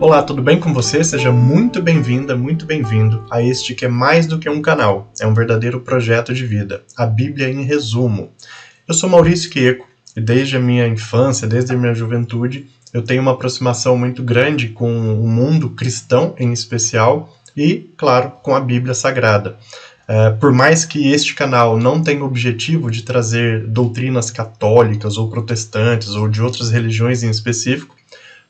Olá, tudo bem com você? Seja muito bem-vinda, muito bem-vindo a este que é mais do que um canal, é um verdadeiro projeto de vida, a Bíblia em resumo. Eu sou Maurício Queco e desde a minha infância, desde a minha juventude, eu tenho uma aproximação muito grande com o mundo cristão em especial e, claro, com a Bíblia Sagrada. Por mais que este canal não tenha o objetivo de trazer doutrinas católicas ou protestantes ou de outras religiões em específico,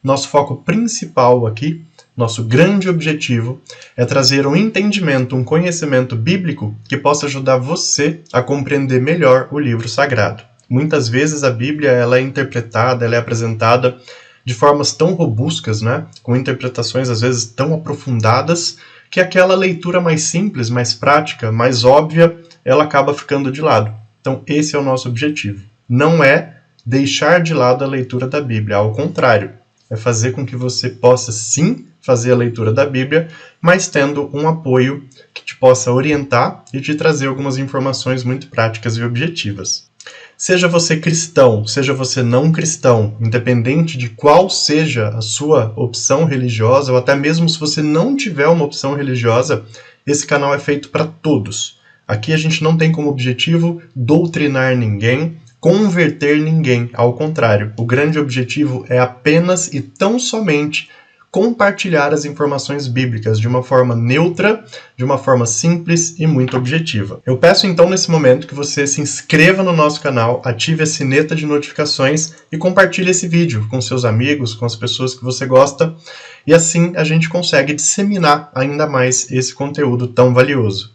nosso foco principal aqui, nosso grande objetivo, é trazer um entendimento, um conhecimento bíblico que possa ajudar você a compreender melhor o livro sagrado. Muitas vezes a Bíblia ela é interpretada, ela é apresentada de formas tão robustas, né? Com interpretações às vezes tão aprofundadas, que aquela leitura mais simples, mais prática, mais óbvia, ela acaba ficando de lado. Então esse é o nosso objetivo. Não é deixar de lado a leitura da Bíblia, ao contrário. É fazer com que você possa sim fazer a leitura da Bíblia, mas tendo um apoio que te possa orientar e te trazer algumas informações muito práticas e objetivas. Seja você cristão, seja você não cristão, independente de qual seja a sua opção religiosa, ou até mesmo se você não tiver uma opção religiosa, esse canal é feito para todos. Aqui a gente não tem como objetivo doutrinar ninguém, converter ninguém, ao contrário, o grande objetivo é apenas e tão somente compartilhar as informações bíblicas de uma forma neutra, de uma forma simples e muito objetiva. Eu peço então nesse momento que você se inscreva no nosso canal, ative a sineta de notificações e compartilhe esse vídeo com seus amigos, com as pessoas que você gosta, e assim a gente consegue disseminar ainda mais esse conteúdo tão valioso.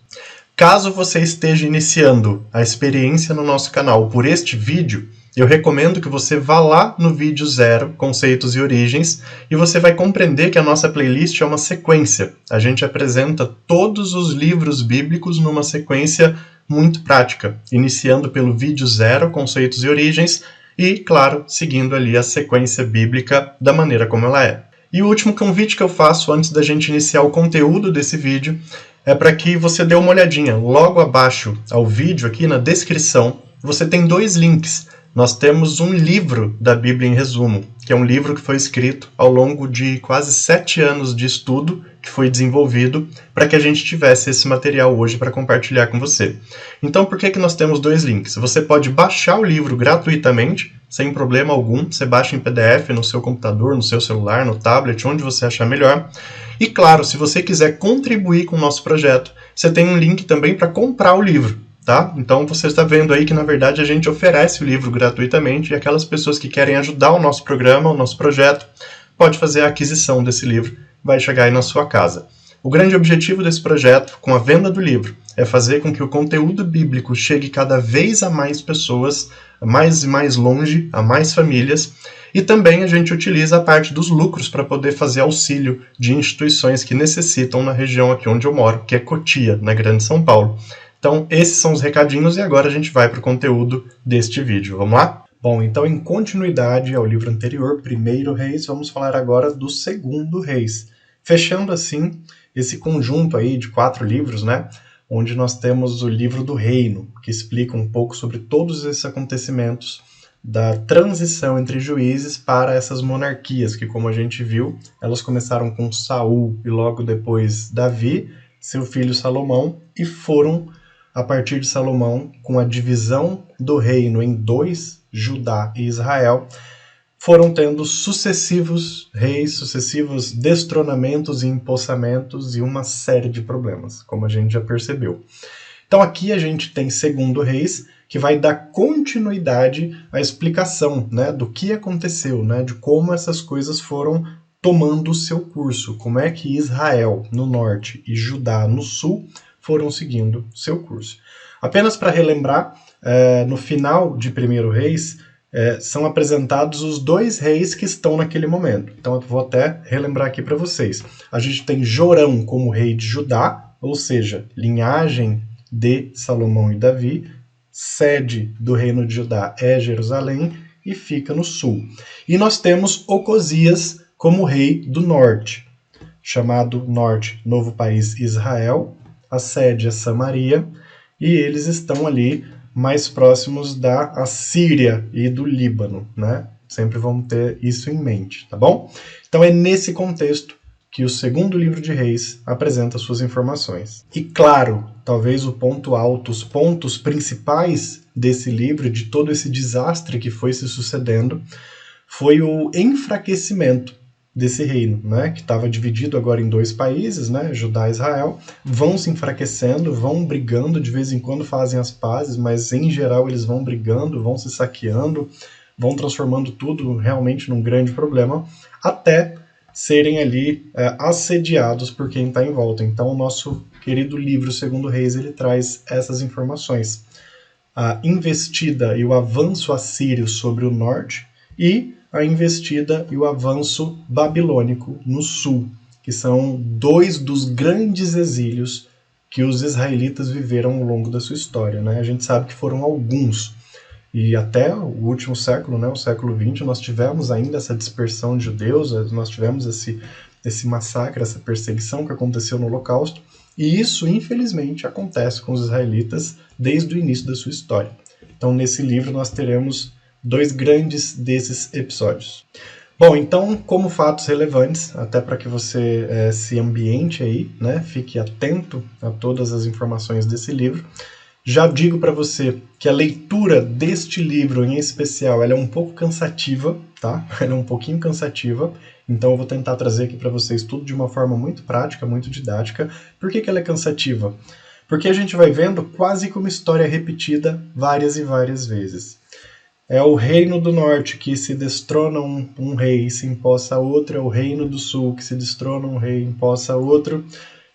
Caso você esteja iniciando a experiência no nosso canal por este vídeo, eu recomendo que você vá lá no vídeo 0, Conceitos e Origens, e você vai compreender que a nossa playlist é uma sequência. A gente apresenta todos os livros bíblicos numa sequência muito prática, iniciando pelo vídeo 0, Conceitos e Origens, e, claro, seguindo ali a sequência bíblica da maneira como ela é. E o último convite que eu faço antes da gente iniciar o conteúdo desse vídeo é para que você dê uma olhadinha. Logo abaixo ao vídeo, aqui na descrição, você tem 2 links. Nós temos um livro da Bíblia em resumo, que é um livro que foi escrito ao longo de quase 7 anos de estudo, que foi desenvolvido para que a gente tivesse esse material hoje para compartilhar com você. Então, por que nós temos 2 links? Você pode baixar o livro gratuitamente, sem problema algum. Você baixa em PDF no seu computador, no seu celular, no tablet, onde você achar melhor. E claro, se você quiser contribuir com o nosso projeto, você tem um link também para comprar o livro. Tá? Então você está vendo aí que na verdade a gente oferece o livro gratuitamente e aquelas pessoas que querem ajudar o nosso programa, o nosso projeto, pode fazer a aquisição desse livro, vai chegar aí na sua casa. O grande objetivo desse projeto, com a venda do livro, é fazer com que o conteúdo bíblico chegue cada vez a mais pessoas, a mais e mais longe, a mais famílias, e também a gente utiliza a parte dos lucros para poder fazer auxílio de instituições que necessitam na região aqui onde eu moro, que é Cotia, na Grande São Paulo. Então, esses são os recadinhos e agora a gente vai para o conteúdo deste vídeo. Vamos lá? Bom, então em continuidade ao livro anterior, 1º Reis, vamos falar agora do 2º Reis. Fechando assim esse conjunto aí de 4 livros, né? Onde nós temos o livro do Reino, que explica um pouco sobre todos esses acontecimentos da transição entre juízes para essas monarquias, que como a gente viu, elas começaram com Saul e logo depois Davi, seu filho Salomão, e foram a partir de Salomão, com a divisão do reino em 2, Judá e Israel, foram tendo sucessivos reis, sucessivos destronamentos e empossamentos e uma série de problemas, como a gente já percebeu. Então aqui a gente tem 2º Reis, que vai dar continuidade à explicação, né, do que aconteceu, né, de como essas coisas foram tomando o seu curso, como é que Israel no norte e Judá no sul foram seguindo seu curso. Apenas para relembrar, no final de 1º Reis, são apresentados os 2 reis que estão naquele momento. Então eu vou até relembrar aqui para vocês. A gente tem Jorão como rei de Judá, ou seja, linhagem de Salomão e Davi, sede do reino de Judá é Jerusalém e fica no sul. E nós temos Ocosias como rei do norte, chamado Norte, novo país Israel, a sede é Samaria, e eles estão ali mais próximos da Assíria e do Líbano, né? Sempre vamos ter isso em mente, tá bom? Então é nesse contexto que o segundo livro de Reis apresenta suas informações. E claro, talvez o ponto alto, os pontos principais desse livro, de todo esse desastre que foi se sucedendo, foi o enfraquecimento desse reino, né, que estava dividido agora em dois países, né, Judá e Israel, vão se enfraquecendo, vão brigando, de vez em quando fazem as pazes, mas em geral eles vão brigando, vão se saqueando, vão transformando tudo realmente num grande problema, até serem ali assediados por quem está em volta. Então o nosso querido livro Segundo Reis, ele traz essas informações. A investida e o avanço assírio sobre o norte e a investida e o avanço babilônico no sul, que são dois dos grandes exílios que os israelitas viveram ao longo da sua história, né? A gente sabe que foram alguns, e até o último século, né, o século XX, nós tivemos ainda essa dispersão de judeus, nós tivemos esse massacre, essa perseguição que aconteceu no Holocausto, e isso, infelizmente, acontece com os israelitas desde o início da sua história. Então, nesse livro, nós teremos dois grandes desses episódios. Bom, então, como fatos relevantes, até para que você se ambiente aí, né, fique atento a todas as informações desse livro, já digo para você que a leitura deste livro em especial ela é um pouco cansativa, tá? Ela é um pouquinho cansativa, então eu vou tentar trazer aqui para vocês tudo de uma forma muito prática, muito didática. Por que ela é cansativa? Porque a gente vai vendo quase que uma história repetida várias e várias vezes. É o reino do norte que se destrona um rei e se empossa outro, é o reino do sul que se destrona um rei e empossa outro.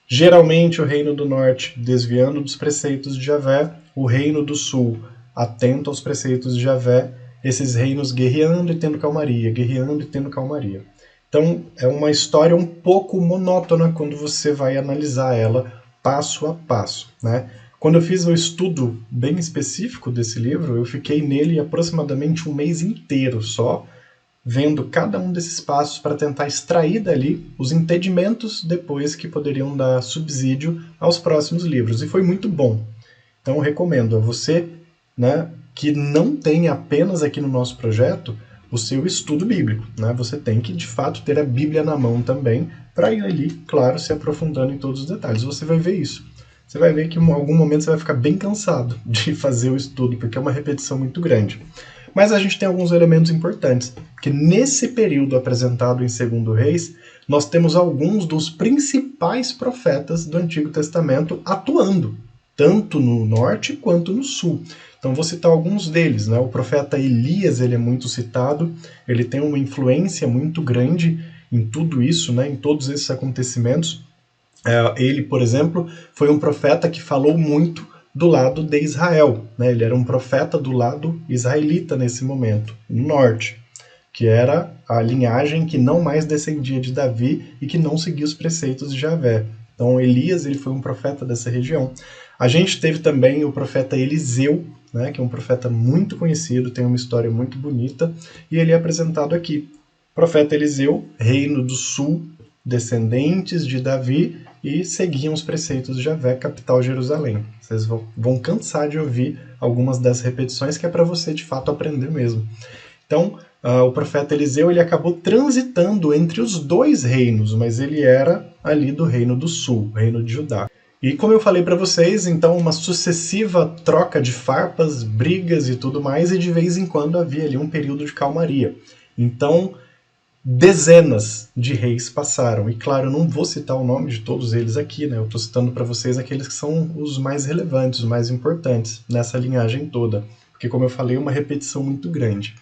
Geralmente o reino do norte desviando dos preceitos de Javé, o reino do sul atento aos preceitos de Javé, esses reinos guerreando e tendo calmaria, guerreando e tendo calmaria. Então é uma história um pouco monótona quando você vai analisar ela passo a passo, né? Quando eu fiz o estudo bem específico desse livro, eu fiquei nele aproximadamente um mês inteiro só, vendo cada um desses passos para tentar extrair dali os entendimentos depois que poderiam dar subsídio aos próximos livros. E foi muito bom. Então eu recomendo a você, né, que não tem apenas aqui no nosso projeto o seu estudo bíblico. Né? Você tem que, de fato, ter a Bíblia na mão também para ir ali, claro, se aprofundando em todos os detalhes. Você vai ver isso. Você vai ver que em algum momento você vai ficar bem cansado de fazer o estudo, porque é uma repetição muito grande. Mas a gente tem alguns elementos importantes, porque nesse período apresentado em 2 Reis, nós temos alguns dos principais profetas do Antigo Testamento atuando, tanto no norte quanto no sul. Então vou citar alguns deles, né? O profeta Elias, ele é muito citado, ele tem uma influência muito grande em tudo isso, né? Em todos esses acontecimentos. Ele, por exemplo, foi um profeta que falou muito do lado de Israel, né? Ele era um profeta do lado israelita nesse momento, no norte, que era a linhagem que não mais descendia de Davi e que não seguia os preceitos de Javé. Então Elias, ele foi um profeta dessa região. A gente teve também o profeta Eliseu, né, que é um profeta muito conhecido, tem uma história muito bonita, e ele é apresentado aqui. Profeta Eliseu, reino do sul, descendentes de Davi, e seguiam os preceitos de Javé, capital Jerusalém. Vocês vão cansar de ouvir algumas das repetições, que é para você, de fato, aprender mesmo. Então, o profeta Eliseu ele acabou transitando entre os dois reinos, mas ele era ali do reino do sul, reino de Judá. E como eu falei para vocês, então uma sucessiva troca de farpas, brigas e tudo mais, e de vez em quando havia ali um período de calmaria. Então, dezenas de reis passaram. E claro, eu não vou citar o nome de todos eles aqui, né? Eu estou citando para vocês aqueles que são os mais relevantes, os mais importantes nessa linhagem toda. Porque, como eu falei, é uma repetição muito grande.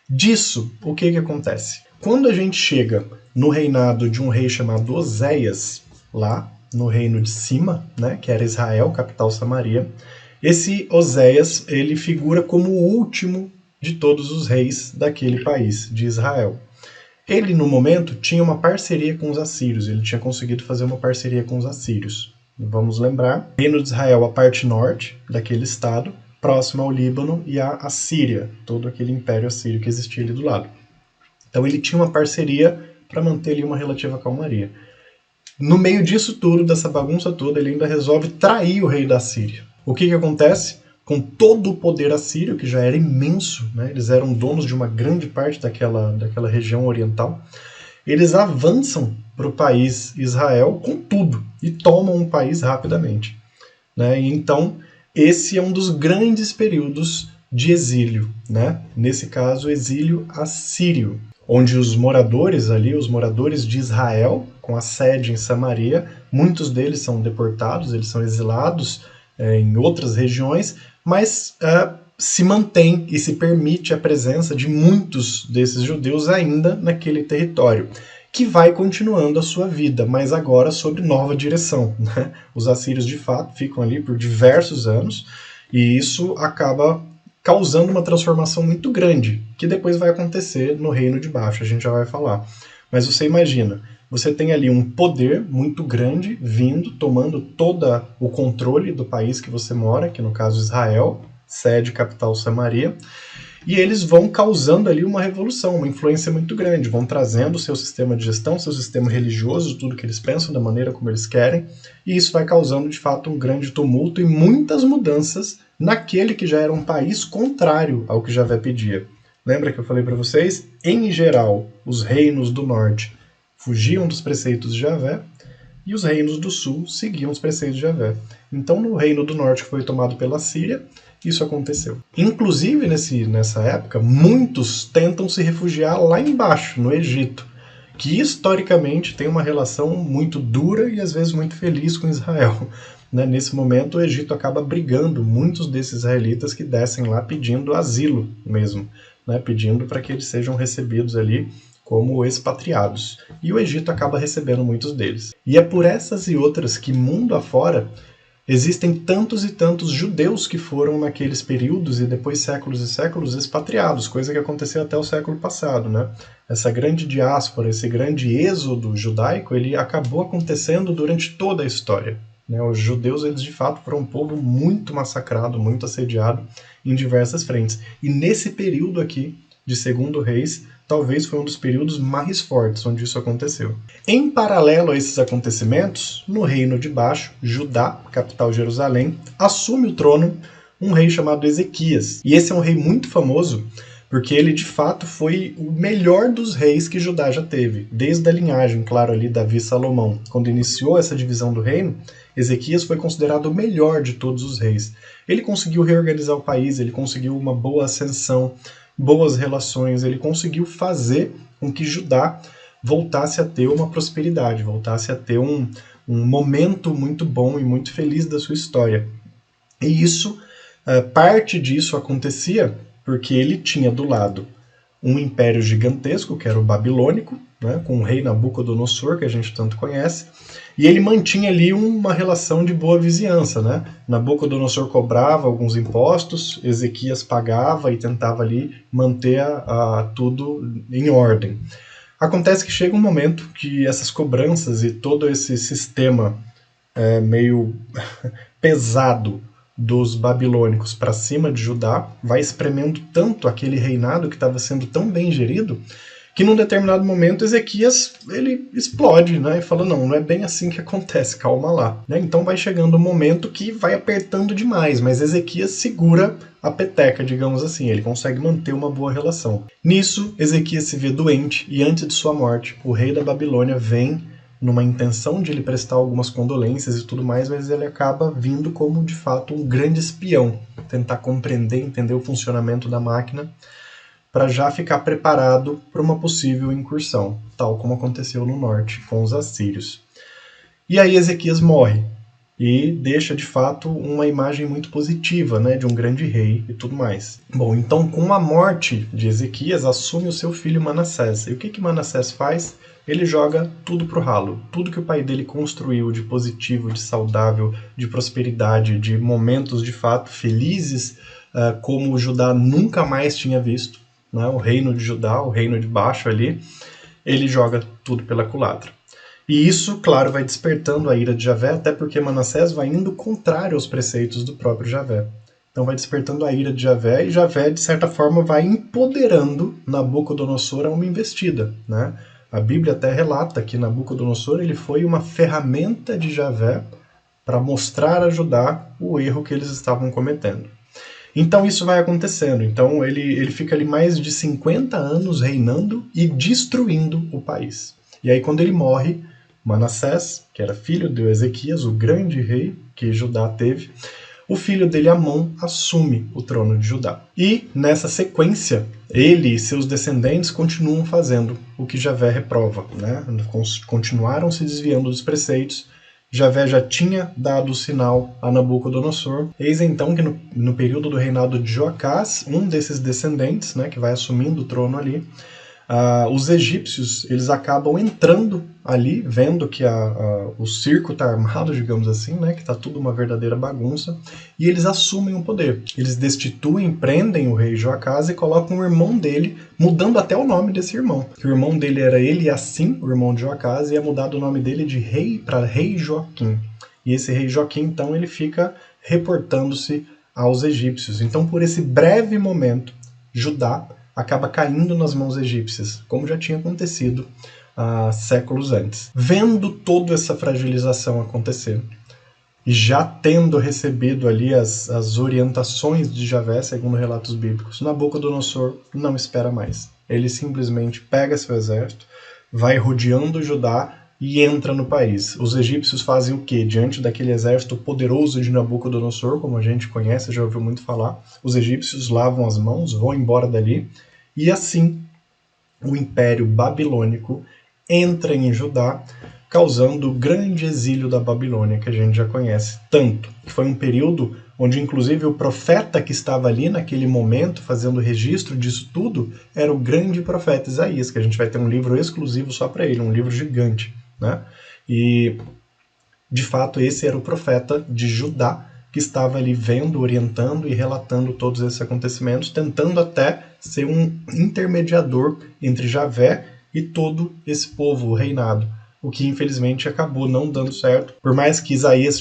Disso, o que acontece? Quando a gente chega no reinado de um rei chamado Oséias, lá no reino de cima, né, que era Israel, capital Samaria, esse Oséias ele figura como o último de todos os reis daquele país, de Israel. Ele, no momento, tinha uma parceria com os assírios, ele tinha conseguido fazer uma parceria com os assírios. Vamos lembrar, o reino de Israel, a parte norte daquele estado, próximo ao Líbano e à Síria, todo aquele império assírio que existia ali do lado. Então ele tinha uma parceria para manter ali uma relativa calmaria. No meio disso tudo, dessa bagunça toda, ele ainda resolve trair o rei da Síria. O que acontece? com todo o poder assírio, que já era imenso, né? Eles eram donos de uma grande parte daquela região oriental. Eles avançam para o país Israel com tudo e tomam o país rapidamente, né? E então, esse é um dos grandes períodos de exílio, né? Nesse caso, exílio assírio, onde os moradores ali, os moradores de Israel, com a sede em Samaria, muitos deles são deportados, eles são exilados em outras regiões, mas se mantém e se permite a presença de muitos desses judeus ainda naquele território, que vai continuando a sua vida, mas agora sob nova direção, né? Os assírios, de fato, ficam ali por diversos anos, e isso acaba causando uma transformação muito grande, que depois vai acontecer no Reino de Baixo, a gente já vai falar. Mas você imagina, você tem ali um poder muito grande vindo, tomando todo o controle do país que você mora, que no caso Israel, sede capital Samaria, e eles vão causando ali uma revolução, uma influência muito grande, vão trazendo o seu sistema de gestão, seu sistema religioso, tudo que eles pensam, da maneira como eles querem, e isso vai causando de fato um grande tumulto e muitas mudanças naquele que já era um país contrário ao que Javé pedia. Lembra que eu falei para vocês? Em geral, os reinos do norte fugiam dos preceitos de Javé e os reinos do sul seguiam os preceitos de Javé. Então, no reino do norte, que foi tomado pela Síria, isso aconteceu. Inclusive, nessa época, muitos tentam se refugiar lá embaixo, no Egito, que historicamente tem uma relação muito dura e às vezes muito feliz com Israel. Nesse momento, o Egito acaba brigando muitos desses israelitas que descem lá pedindo asilo mesmo, pedindo para que eles sejam recebidos ali como expatriados. E o Egito acaba recebendo muitos deles. E é por essas e outras que, mundo afora, existem tantos e tantos judeus que foram naqueles períodos e depois séculos e séculos expatriados, coisa que aconteceu até o século passado, né? Essa grande diáspora, esse grande êxodo judaico, ele acabou acontecendo durante toda a história, né? Os judeus, eles de fato foram um povo muito massacrado, muito assediado em diversas frentes. E nesse período aqui, de Segundo Reis, talvez foi um dos períodos mais fortes onde isso aconteceu. Em paralelo a esses acontecimentos, no Reino de Baixo, Judá, capital Jerusalém, assume o trono um rei chamado Ezequias. E esse é um rei muito famoso porque ele de fato foi o melhor dos reis que Judá já teve, desde a linhagem, claro, ali Davi e Salomão. Quando iniciou essa divisão do reino, Ezequias foi considerado o melhor de todos os reis. Ele conseguiu reorganizar o país, ele conseguiu uma boa ascensão, boas relações, ele conseguiu fazer com que Judá voltasse a ter uma prosperidade, voltasse a ter um momento muito bom e muito feliz da sua história. E isso, parte disso acontecia porque ele tinha do lado um império gigantesco, que era o babilônico, né, com o rei Nabucodonosor, que a gente tanto conhece, e ele mantinha ali uma relação de boa vizinhança, né? Nabucodonosor cobrava alguns impostos, Ezequias pagava e tentava ali manter tudo em ordem. Acontece que chega um momento que essas cobranças e todo esse sistema meio pesado dos babilônicos para cima de Judá vai espremendo tanto aquele reinado que estava sendo tão bem gerido que num determinado momento Ezequias ele explode, né, e fala, não é bem assim que acontece, calma lá. Né? Então vai chegando um momento que vai apertando demais, mas Ezequias segura a peteca, digamos assim, ele consegue manter uma boa relação. Nisso, Ezequias se vê doente e antes de sua morte, o rei da Babilônia vem numa intenção de lhe prestar algumas condolências e tudo mais, mas ele acaba vindo como, de fato, um grande espião, tentar compreender, entender o funcionamento da máquina, para já ficar preparado para uma possível incursão, tal como aconteceu no norte com os assírios. E aí Ezequias morre e deixa de fato uma imagem muito positiva, né, de um grande rei e tudo mais. Bom, então com a morte de Ezequias assume o seu filho Manassés. E o que Manassés faz? Ele joga tudo pro ralo. Tudo que o pai dele construiu de positivo, de saudável, de prosperidade, de momentos de fato felizes, como o Judá nunca mais tinha visto, né? O reino de Judá, o reino de baixo ali, ele joga tudo pela culatra. E isso, claro, vai despertando a ira de Javé, até porque Manassés vai indo contrário aos preceitos do próprio Javé. Então vai despertando a ira de Javé, e Javé, de certa forma, vai empoderando Nabucodonosor a uma investida, né? A Bíblia até relata que Nabucodonosor ele foi uma ferramenta de Javé para mostrar a Judá o erro que eles estavam cometendo. Então isso vai acontecendo. Então ele fica ali mais de 50 anos reinando e destruindo o país. E aí quando ele morre, Manassés, que era filho de Ezequias, o grande rei que Judá teve, o filho dele, Amon, assume o trono de Judá. E, nessa sequência, ele e seus descendentes continuam fazendo o que Javé reprova, né? Continuaram se desviando dos preceitos. Javé já tinha dado o sinal a Nabucodonosor. Eis então que no período do reinado de Joacás, um desses descendentes, né, que vai assumindo o trono ali, os egípcios, eles acabam entrando ali, vendo que o circo está armado, digamos assim, né, que está tudo uma verdadeira bagunça, e eles assumem o poder. Eles destituem, prendem o rei Joacás e colocam o irmão dele, mudando até o nome desse irmão. O irmão dele era Eliacim, o irmão de Joacás, e é mudado o nome dele de rei para rei Joaquim. E esse rei Joaquim, então, ele fica reportando-se aos egípcios. Então, por esse breve momento, Judá acaba caindo nas mãos egípcias, como já tinha acontecido séculos antes. Vendo toda essa fragilização acontecer, e já tendo recebido ali as orientações de Javé, segundo relatos bíblicos, Nabucodonosor não espera mais. Ele simplesmente pega seu exército, vai rodeando Judá e entra no país. Os egípcios fazem o quê? Diante daquele exército poderoso de Nabucodonosor, como a gente conhece, já ouviu muito falar, os egípcios lavam as mãos, vão embora dali, e assim o Império Babilônico entra em Judá, causando o grande exílio da Babilônia, que a gente já conhece tanto. Foi um período onde, inclusive, o profeta que estava ali naquele momento, fazendo registro disso tudo, era o grande profeta Isaías, que a gente vai ter um livro exclusivo só para ele, um livro gigante, né? E, de fato, esse era o profeta de Judá, que estava ali vendo, orientando e relatando todos esses acontecimentos, tentando até ser um intermediador entre Javé e todo esse povo reinado, o que infelizmente acabou não dando certo. Por mais que Isaías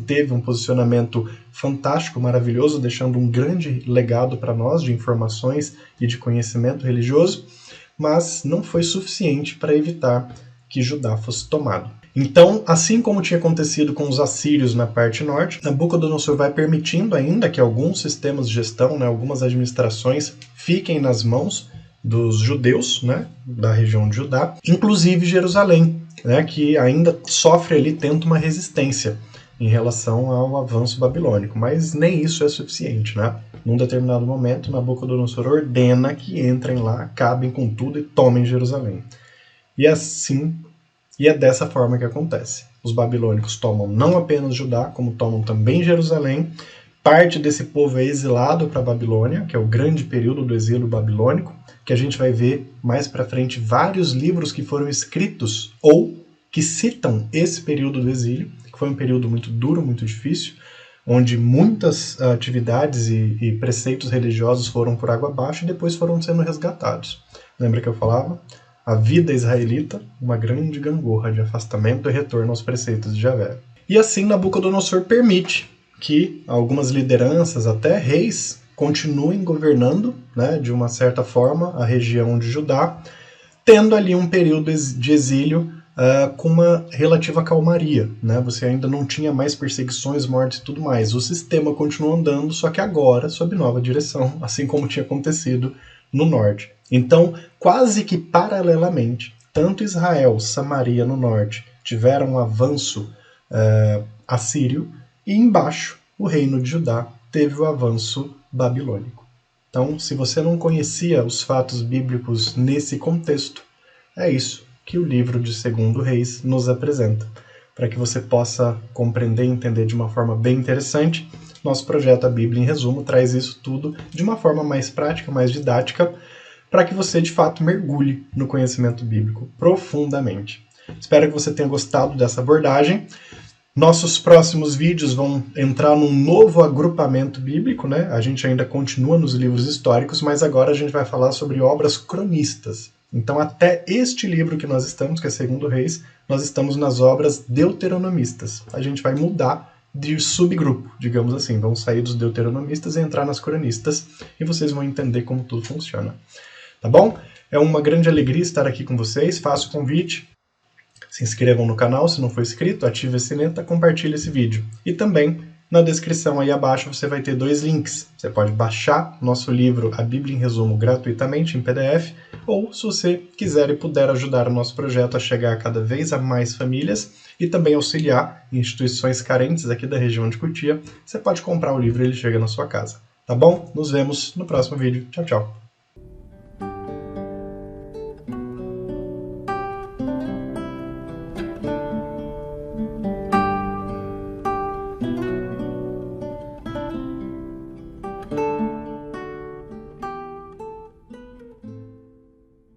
teve um posicionamento fantástico, maravilhoso, deixando um grande legado para nós de informações e de conhecimento religioso, mas não foi suficiente para evitar que Judá fosse tomado. Então, assim como tinha acontecido com os assírios na parte norte, Nabucodonosor vai permitindo ainda que alguns sistemas de gestão, né, algumas administrações, fiquem nas mãos dos judeus, né, da região de Judá, inclusive Jerusalém, né, que ainda sofre ali, tenta uma resistência em relação ao avanço babilônico, mas nem isso é suficiente, né? Num determinado momento, Nabucodonosor ordena que entrem lá, acabem com tudo e tomem Jerusalém. E assim, e é dessa forma que acontece. Os babilônicos tomam não apenas Judá, como tomam também Jerusalém. Parte desse povo é exilado para a Babilônia, que é o grande período do exílio babilônico, que a gente vai ver mais para frente vários livros que foram escritos ou que citam esse período do exílio, que foi um período muito duro, muito difícil, onde muitas atividades e preceitos religiosos foram por água abaixo e depois foram sendo resgatados. Lembra que eu falava? A vida israelita, uma grande gangorra de afastamento e retorno aos preceitos de Javé. E assim Nabucodonosor permite que algumas lideranças, até reis, continuem governando, né, de uma certa forma, a região de Judá, tendo ali um período de exílio com uma relativa calmaria, né? Você ainda não tinha mais perseguições, mortes e tudo mais. O sistema continuou andando, só que agora sob nova direção, assim como tinha acontecido no norte. Então, quase que paralelamente, tanto Israel, Samaria no norte, tiveram um avanço assírio, e embaixo, o reino de Judá teve o avanço babilônico. Então, se você não conhecia os fatos bíblicos nesse contexto, é isso que o livro de 2 Reis nos apresenta. Para que você possa compreender e entender de uma forma bem interessante, nosso projeto A Bíblia em Resumo traz isso tudo de uma forma mais prática, mais didática, para que você de fato mergulhe no conhecimento bíblico profundamente. Espero que você tenha gostado dessa abordagem. Nossos próximos vídeos vão entrar num novo agrupamento bíblico, né? A gente ainda continua nos livros históricos, mas agora a gente vai falar sobre obras cronistas. Então, até este livro que nós estamos, que é 2 Reis, nós estamos nas obras deuteronomistas. A gente vai mudar de subgrupo, digamos assim. Vamos sair dos deuteronomistas e entrar nas cronistas, e vocês vão entender como tudo funciona. Tá bom? É uma grande alegria estar aqui com vocês. Faço o convite. Se inscrevam no canal se não for inscrito, ative a sineta, compartilhe esse vídeo. E também Na descrição aí abaixo você vai ter 2 links. Você pode baixar nosso livro A Bíblia em Resumo gratuitamente em PDF, ou se você quiser e puder ajudar o nosso projeto a chegar a cada vez a mais famílias e também auxiliar instituições carentes aqui da região de Cotia, você pode comprar o livro e ele chega na sua casa. Tá bom? Nos vemos no próximo vídeo. Tchau, tchau.